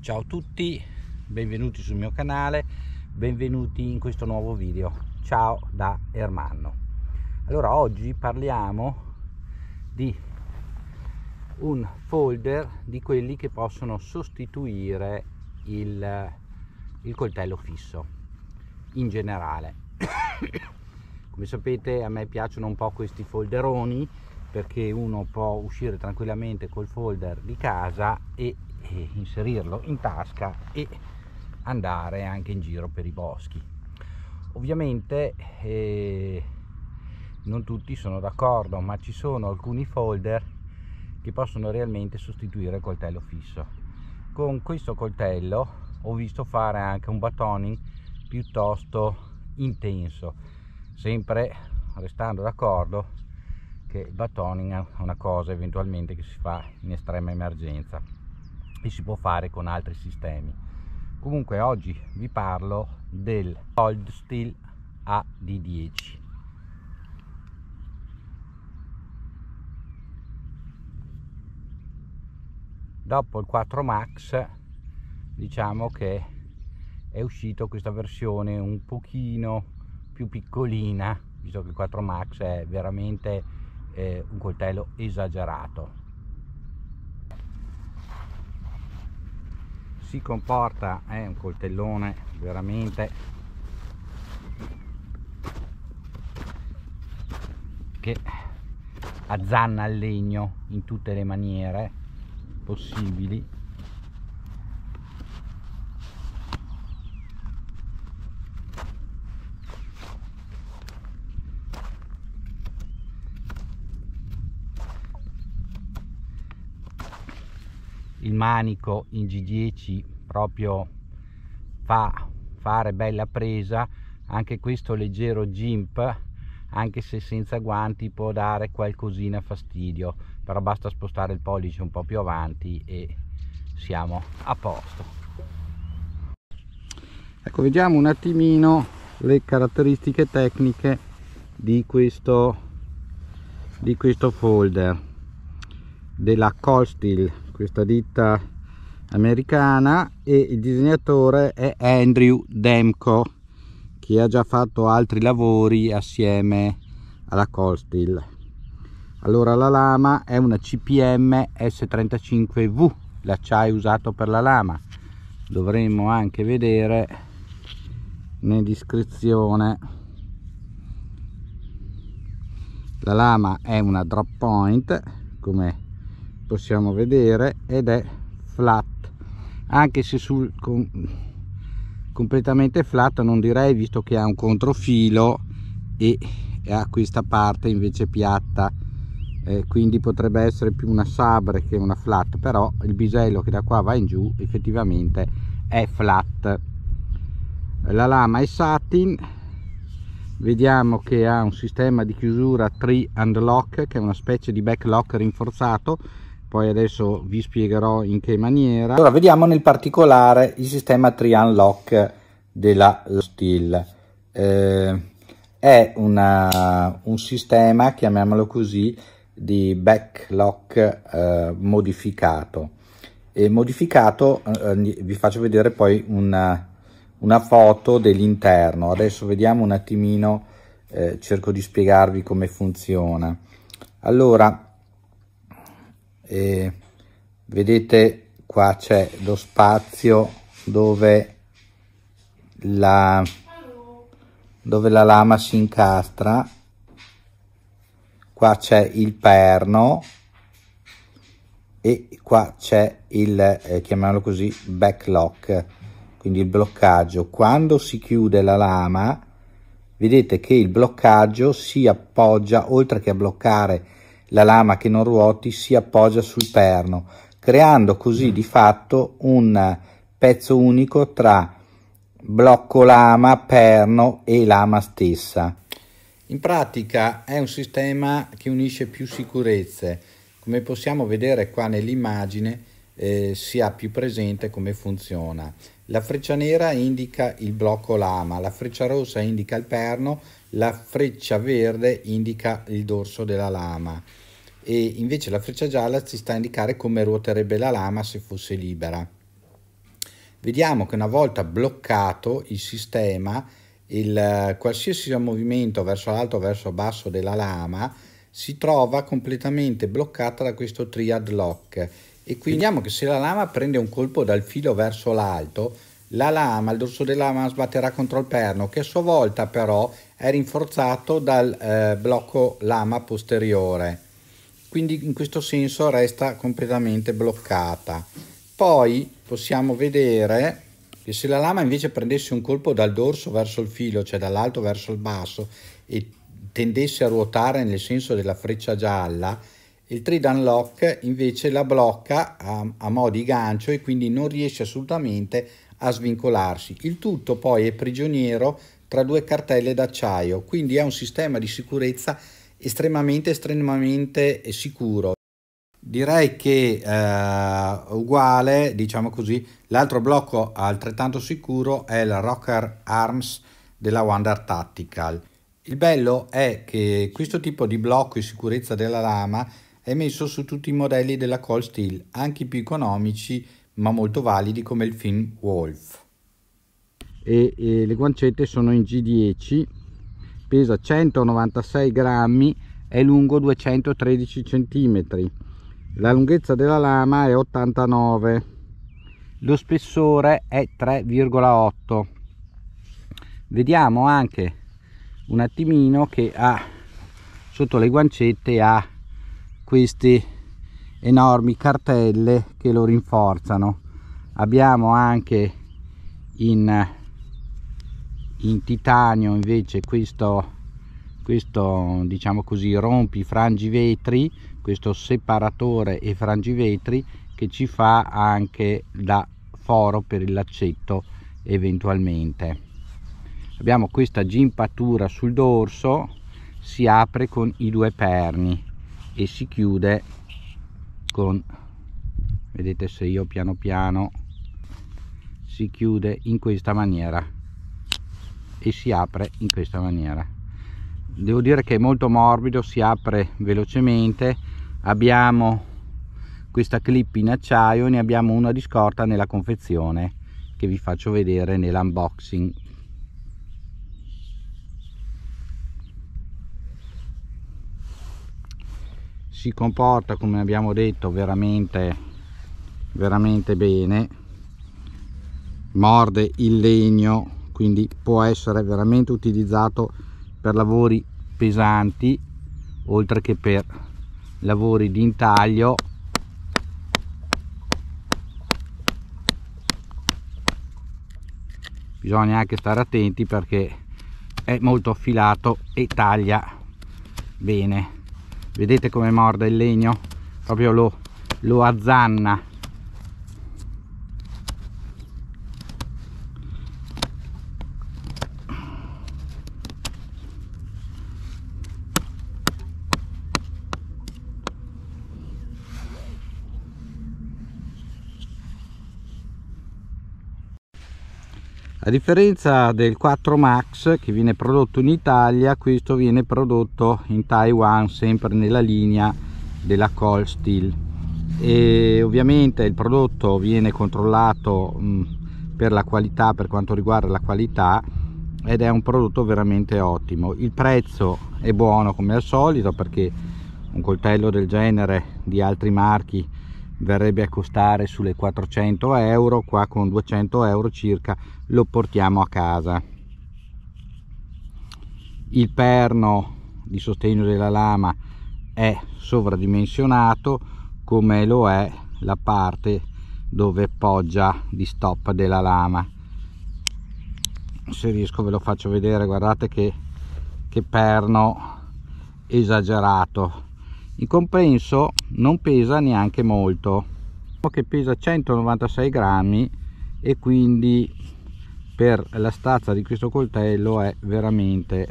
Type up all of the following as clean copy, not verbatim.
Ciao a tutti, benvenuti sul mio canale, benvenuti in questo nuovo video. Ciao da Ermanno. Allora, oggi parliamo di un folder di quelli che possono sostituire il coltello fisso in generale. Come sapete, a me piacciono un po' questi folderoni perché uno può uscire tranquillamente col folder di casa e inserirlo in tasca e andare anche in giro per i boschi. Ovviamente non tutti sono d'accordo, ma ci sono alcuni folder che possono realmente sostituire il coltello fisso. Con questo coltello ho visto fare anche un batoning piuttosto intenso, sempre restando d'accordo che il batoning è una cosa eventualmente che si fa in estrema emergenza e si può fare con altri sistemi. Comunque oggi vi parlo del Cold Steel AD10. Dopo il 4 Max diciamo che è uscito questa versione un pochino più piccolina, visto che il 4 Max è veramente un coltello esagerato. Si comporta, è un coltellone veramente che azzanna il legno in tutte le maniere possibili. Il manico in G10 proprio fa fare bella presa, anche questo leggero gimp, anche se senza guanti, può dare qualcosina fastidio, però basta spostare il pollice un po' più avanti e siamo a posto. Ecco, vediamo un attimino le caratteristiche tecniche di questo folder della Cold Steel, questa ditta americana, e il disegnatore è Andrew Demko, che ha già fatto altri lavori assieme alla Cold Steel. Allora, la lama è una CPM S35V, l'acciaio usato per la lama. Dovremmo anche vedere in descrizione. La lama è una drop point, come possiamo vedere, ed è flat, anche se completamente flat non direi, visto che ha un controfilo e ha questa parte invece piatta, quindi potrebbe essere più una sabre che una flat, però il bisello che da qua va in giù effettivamente è flat. La lama è satin, vediamo che ha un sistema di chiusura tree and lock, che è una specie di backlock rinforzato. Poi adesso vi spiegherò in che maniera. Allora, vediamo nel particolare il sistema tree and lock della Steel. È un sistema, chiamiamolo così, di backlock modificato. E modificato, vi faccio vedere poi una foto dell'interno. Adesso vediamo un attimino, cerco di spiegarvi come funziona. Allora, vedete qua c'è lo spazio dove la lama si incastra, qua c'è il perno e qua c'è il chiamiamolo così backlock, quindi il bloccaggio. Quando si chiude la lama, vedete che il bloccaggio si appoggia, oltre che a bloccare la lama che non ruoti, si appoggia sul perno, creando così di fatto un pezzo unico tra blocco lama, perno e lama stessa. In pratica è un sistema che unisce più sicurezze. Come possiamo vedere qua nell'immagine, si ha più presente come funziona. La freccia nera indica il blocco lama, la freccia rossa indica il perno, la freccia verde indica il dorso della lama e invece la freccia gialla ci sta a indicare come ruoterebbe la lama se fosse libera. vediamo che una volta bloccato il sistema, qualsiasi movimento verso l'alto o verso il basso della lama si trova completamente bloccata da questo triad lock, e quindi vediamo che se la lama prende un colpo dal filo verso l'alto, la lama, il dorso della lama sbatterà contro il perno, che a sua volta però è rinforzato dal blocco lama posteriore, quindi in questo senso resta completamente bloccata. Poi possiamo vedere che se la lama invece prendesse un colpo dal dorso verso il filo, cioè dall'alto verso il basso, e tendesse a ruotare nel senso della freccia gialla, il trident lock invece la blocca a mo' di gancio e quindi non riesce assolutamente a svincolarsi. Il tutto poi è prigioniero tra due cartelle d'acciaio, quindi è un sistema di sicurezza estremamente sicuro. Direi che uguale, diciamo così, l'altro blocco altrettanto sicuro è il Rocker Arms della Wander Tactical. Il bello è che questo tipo di blocco di sicurezza della lama è messo su tutti i modelli della Cold Steel, anche i più economici ma molto validi come il Finn Wolf. E le guancette sono in G10, pesa 196 grammi, è lungo 213 cm. La lunghezza della lama è 89, lo spessore è 3,8. Vediamo anche un attimino che sotto le guancette ha queste enormi cartelle che lo rinforzano. Abbiamo anche in titanio invece questo diciamo così rompi frangivetri, questo separatore e frangivetri che ci fa anche da foro per il laccetto eventualmente. Abbiamo questa gimpatura sul dorso, si apre con i due perni e si chiude con, vedete, se io piano piano, si chiude in questa maniera e si apre in questa maniera. Devo dire che è molto morbido, si apre velocemente. Abbiamo questa clip in acciaio, ne abbiamo una di scorta nella confezione che vi faccio vedere nell'unboxing. Si comporta, come abbiamo detto, veramente bene, morde il legno, quindi può essere veramente utilizzato per lavori pesanti oltre che per lavori di intaglio. Bisogna anche stare attenti perché è molto affilato e taglia bene. Vedete come morde il legno? Proprio lo azzanna. A differenza del 4 Max che viene prodotto in Italia, questo viene prodotto in Taiwan, sempre nella linea della Cold Steel, e ovviamente il prodotto viene controllato per la qualità, per quanto riguarda la qualità, ed è un prodotto veramente ottimo. Il prezzo è buono come al solito, perché un coltello del genere di altri marchi verrebbe a costare sulle 400 euro, qua con 200 euro circa lo portiamo a casa. Il perno di sostegno della lama è sovradimensionato, come lo è la parte dove poggia di stop della lama. Se riesco ve lo faccio vedere, guardate che perno esagerato. In compenso non pesa neanche molto, che pesa 196 grammi e quindi per la stazza di questo coltello è veramente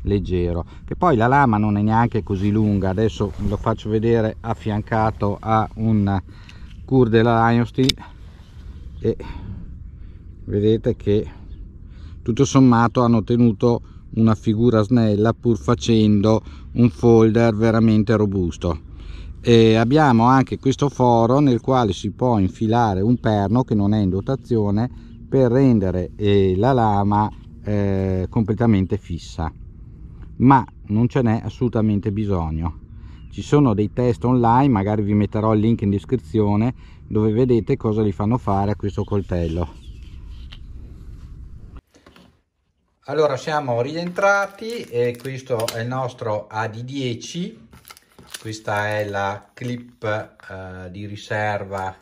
leggero. Che poi la lama non è neanche così lunga, adesso ve lo faccio vedere affiancato a un Kur della Lion Steel e vedete che tutto sommato hanno ottenuto una figura snella pur facendo un folder veramente robusto. E abbiamo anche questo foro nel quale si può infilare un perno che non è in dotazione per rendere la lama completamente fissa, ma non ce n'è assolutamente bisogno. Ci sono dei test online, magari vi metterò il link in descrizione, dove vedete cosa gli fanno fare a questo coltello. Allora siamo rientrati e questo è il nostro AD10. Questa è la clip di riserva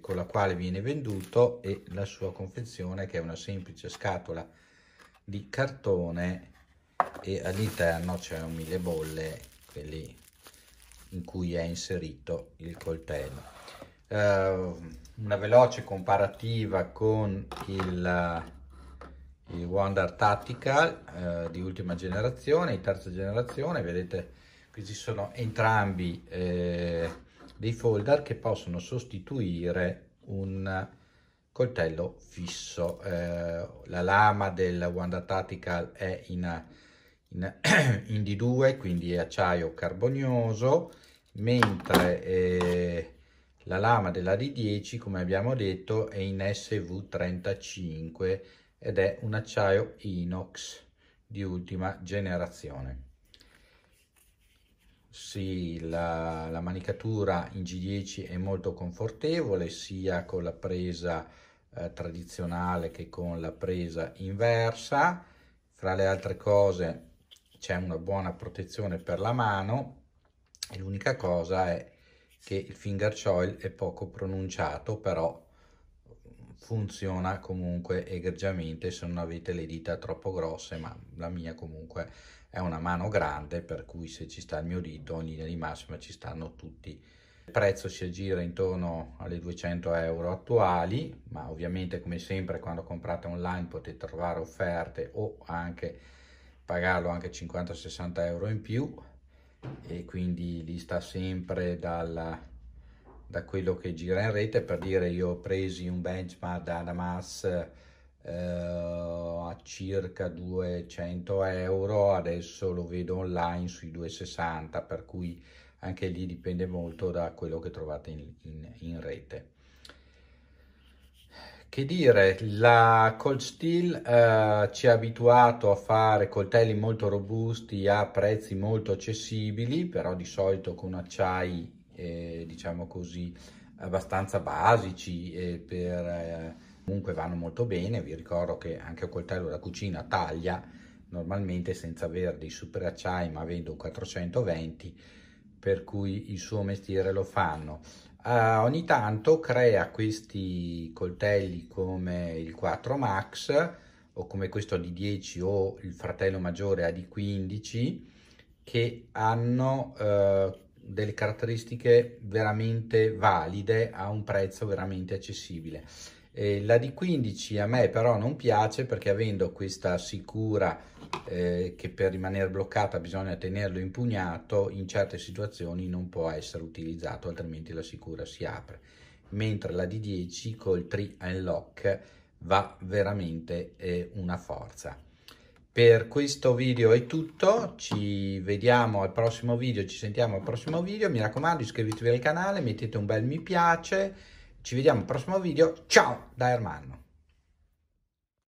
con la quale viene venduto, e la sua confezione, che è una semplice scatola di cartone, e all'interno c'è un mille bolle, quelli in cui è inserito il coltello. Una veloce comparativa con il Wonder Tactical di ultima generazione e terza generazione. Vedete, questi sono entrambi dei folder che possono sostituire un coltello fisso. La lama del Wonder Tactical è in D2, quindi è acciaio carbonioso, mentre la lama della D10, come abbiamo detto, è in SV35 ed è un acciaio inox di ultima generazione. Sì, la manicatura in G10 è molto confortevole, sia con la presa tradizionale che con la presa inversa. Fra le altre cose c'è una buona protezione per la mano, e l'unica cosa è che il finger choil è poco pronunciato, però funziona comunque egregiamente se non avete le dita troppo grosse, ma la mia comunque è una mano grande, per cui se ci sta il mio dito in linea di massima ci stanno tutti. Il prezzo si aggira intorno alle 200 euro attuali, ma ovviamente, come sempre, quando comprate online potete trovare offerte o anche pagarlo anche 50-60 euro in più, e quindi lì sta sempre da quello che gira in rete. Per dire, io ho presi un benchmark da Damas a circa 200 euro, adesso lo vedo online sui 260, per cui anche lì dipende molto da quello che trovate in rete. Che dire, la Cold Steel ci ha abituato a fare coltelli molto robusti a prezzi molto accessibili, però di solito con acciai diciamo così abbastanza basici, comunque vanno molto bene. Vi ricordo che anche un coltello da cucina taglia normalmente senza avere dei super acciai, ma avendo un 420, per cui il suo mestiere lo fanno. Ogni tanto crea questi coltelli come il 4 Max o come questo AD10 o il fratello maggiore AD15, che hanno delle caratteristiche veramente valide a un prezzo veramente accessibile. La D15 a me però non piace, perché avendo questa sicura che per rimanere bloccata bisogna tenerlo impugnato, in certe situazioni non può essere utilizzato, altrimenti la sicura si apre, mentre la D10 col 3 Unlock va veramente una forza. Per questo video è tutto, ci vediamo al prossimo video, ci sentiamo al prossimo video. Mi raccomando, iscrivetevi al canale, mettete un bel mi piace, ci vediamo al prossimo video. Ciao da Ermanno.